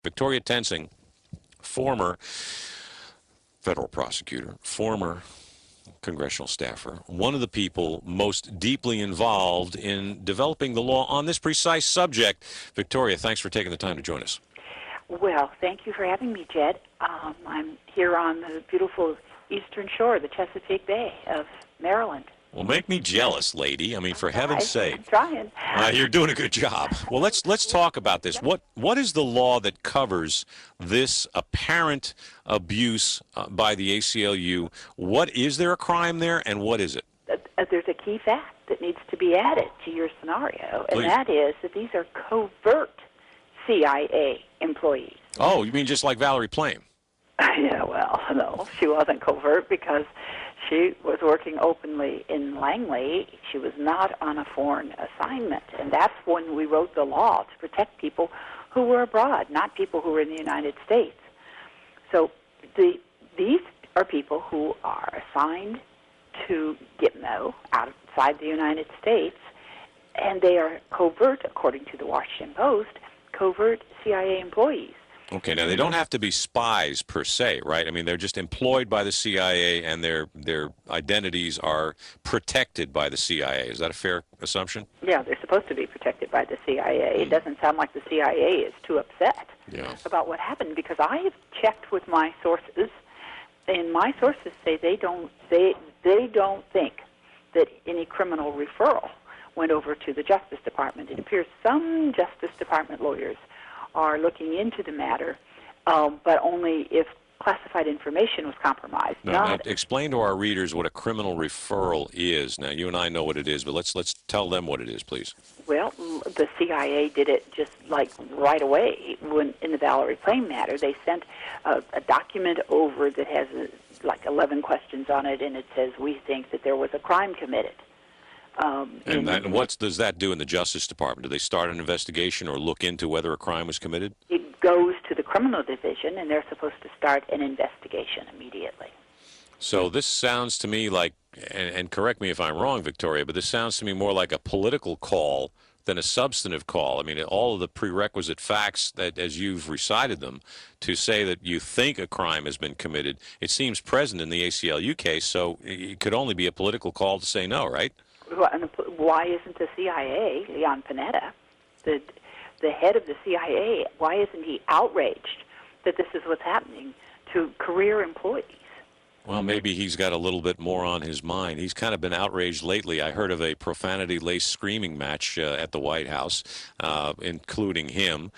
Victoria Toensing, former federal prosecutor, former congressional staffer, one of the people most deeply involved in developing the law on this precise subject. Victoria, thanks for taking the time to join us. Well, thank you for having me, Jed. I'm here on the beautiful eastern shore of the Chesapeake Bay of Maryland. Well, make me jealous, lady. I mean, for heaven's sake. I'm trying. You're doing a good job. Well, let's talk about this. What is the law that covers this apparent abuse by the ACLU? What is there a crime there, and what is it? There's a key fact that needs to be added to your scenario, Please. and that is that these are covert CIA employees. Oh, you mean just like Valerie Plame? Yeah, well, no, she wasn't covert because she was working openly in Langley. She was not on a foreign assignment, and that's when we wrote the law to protect people who were abroad, not people who were in the United States. So these are people who are assigned to Gitmo outside the United States, and they are covert, according to the Washington Post, covert CIA employees. Okay, now they don't have to be spies per se, right? I mean, they're just employed by the CIA, and their identities are protected by the CIA. Is that a fair assumption? Yeah, they're supposed to be protected by the CIA. It doesn't sound like the CIA is too upset about what happened, because I have checked with my sources, and my sources say they don't think that any criminal referral went over to the Justice Department. It appears some Justice Department lawyers are looking into the matter, but only if classified information was compromised. Now, explain to our readers what a criminal referral is. Now, you and I know what it is, but let's tell them what it is, please. Well, the CIA did it just like right away. When in the Valerie Plame matter, they sent a document over that has like 11 questions on it, and it says, we think that there was a crime committed. And what does that do in the Justice Department? Do they start an investigation or look into whether a crime was committed? It goes to the criminal division, and they're supposed to start an investigation immediately. So this sounds to me like, and correct me if I'm wrong, Victoria, but this sounds to me more like a political call than a substantive call. I mean, all of the prerequisite facts that, as you've recited them, to say that you think a crime has been committed, it seems present in the ACLU case, so it could only be a political call to say no, right? Why isn't the CIA, Leon Panetta, the head of the CIA, why isn't he outraged that this is what's happening to career employees? Well, maybe he's got a little bit more on his mind. He's kind of been outraged lately. I heard of a profanity-laced screaming match at the White House, including him,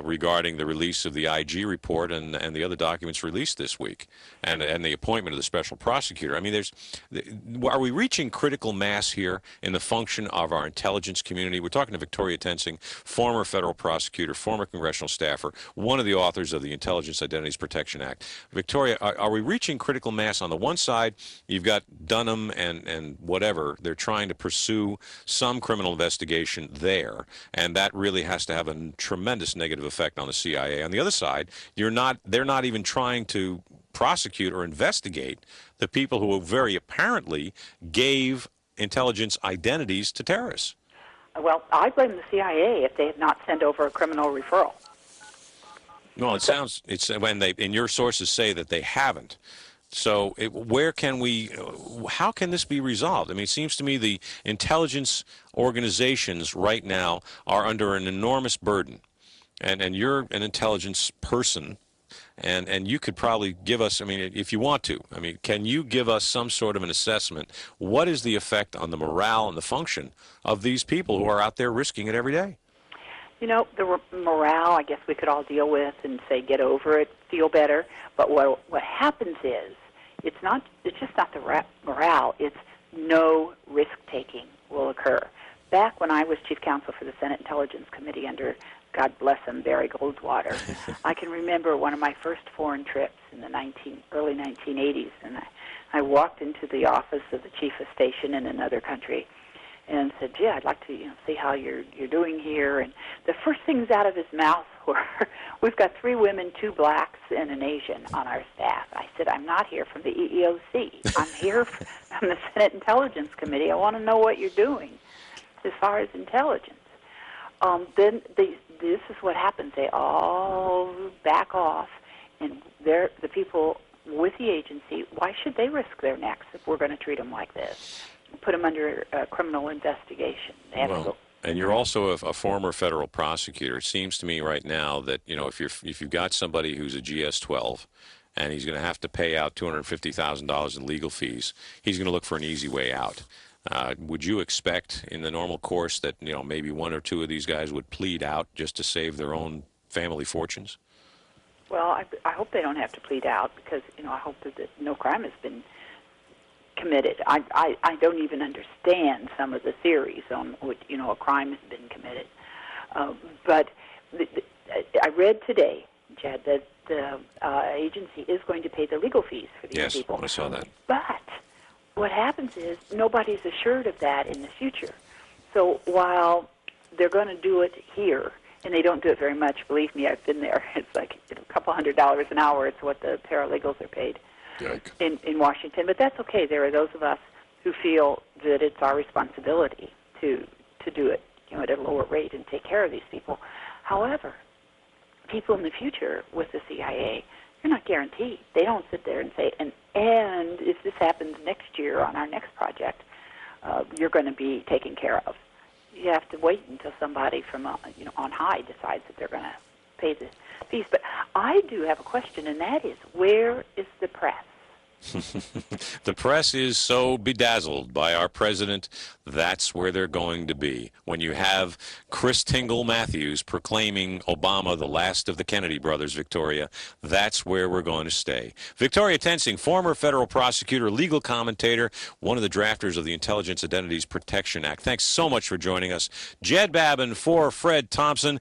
regarding the release of the IG report and the other documents released this week, and the appointment of the special prosecutor. I mean, are we reaching critical mass here in the function of our intelligence community? We're talking to Victoria Toensing, former federal prosecutor, former congressional staffer, one of the authors of the Intelligence Identities Protection Act. Victoria, are we reaching critical mass? On the one side, you've got Dunham and whatever. They're trying to pursue some criminal investigation there, and that really has to have a tremendous negative effect on the CIA. On the other side, they're not even trying to prosecute or investigate the people who very apparently gave intelligence identities to terrorists. Well, I blame the CIA if they had not sent over a criminal referral. Well, it's when and your sources say that they haven't. So how can this be resolved? I mean, it seems to me the intelligence organizations right now are under an enormous burden. And you're an intelligence person, and you could probably give us, I mean, if you want to, I mean, can you give us some sort of an assessment? What is the effect on the morale and the function of these people who are out there risking it every day? You know, the morale, I guess we could all deal with and say, get over it, feel better. But what happens is, it's just not the morale, it's no risk-taking will occur. Back when I was chief counsel for the Senate Intelligence Committee under, God bless him, Barry Goldwater, I can remember one of my first foreign trips in the early 1980s, and I walked into the office of the chief of station in another country and said, gee, I'd like to see how you're doing here. And the first things out of his mouth were, we've got 3 women, 2 blacks, and an Asian on our staff. I said, I'm not here from the EEOC. I'm here from the Senate Intelligence Committee. I want to know what you're doing as far as intelligence. Then this is what happens. They all back off, and the people with the agency, why should they risk their necks if we're going to treat them like this? Put them under criminal investigation. They have to go. And you're also a former federal prosecutor. It seems to me right now that, if you've got somebody who's a GS-12 and he's going to have to pay out $250,000 in legal fees, he's going to look for an easy way out. Would you expect in the normal course that, maybe one or two of these guys would plead out just to save their own family fortunes? Well, I hope they don't have to plead out because, I hope that no crime has been committed. I don't even understand some of the theories on which, a crime has been committed. But I read today, Chad, that the agency is going to pay the legal fees for these people. Yes, I saw that. But what happens is nobody's assured of that in the future. So while they're going to do it here, and they don't do it very much, believe me, I've been there. It's like a couple $100 an hour. It's what the paralegals are paid in Washington. But that's okay. There are those of us who feel that it's our responsibility to do it, at a lower rate and take care of these people. However, people in the future with the CIA, you're not guaranteed. They don't sit there and say, and if this happens next year on our next project, you're going to be taken care of. You have to wait until somebody from on high decides that they're going to pay the fees. But I do have a question, and that is, where is the press? The press is so bedazzled by our president, that's where they're going to be. When you have Chris Tingle Matthews proclaiming Obama the last of the Kennedy brothers, Victoria, that's where we're going to stay. Victoria Toensing, former federal prosecutor, legal commentator, one of the drafters of the Intelligence Identities Protection Act. Thanks so much for joining us. Jed Babin for Fred Thompson.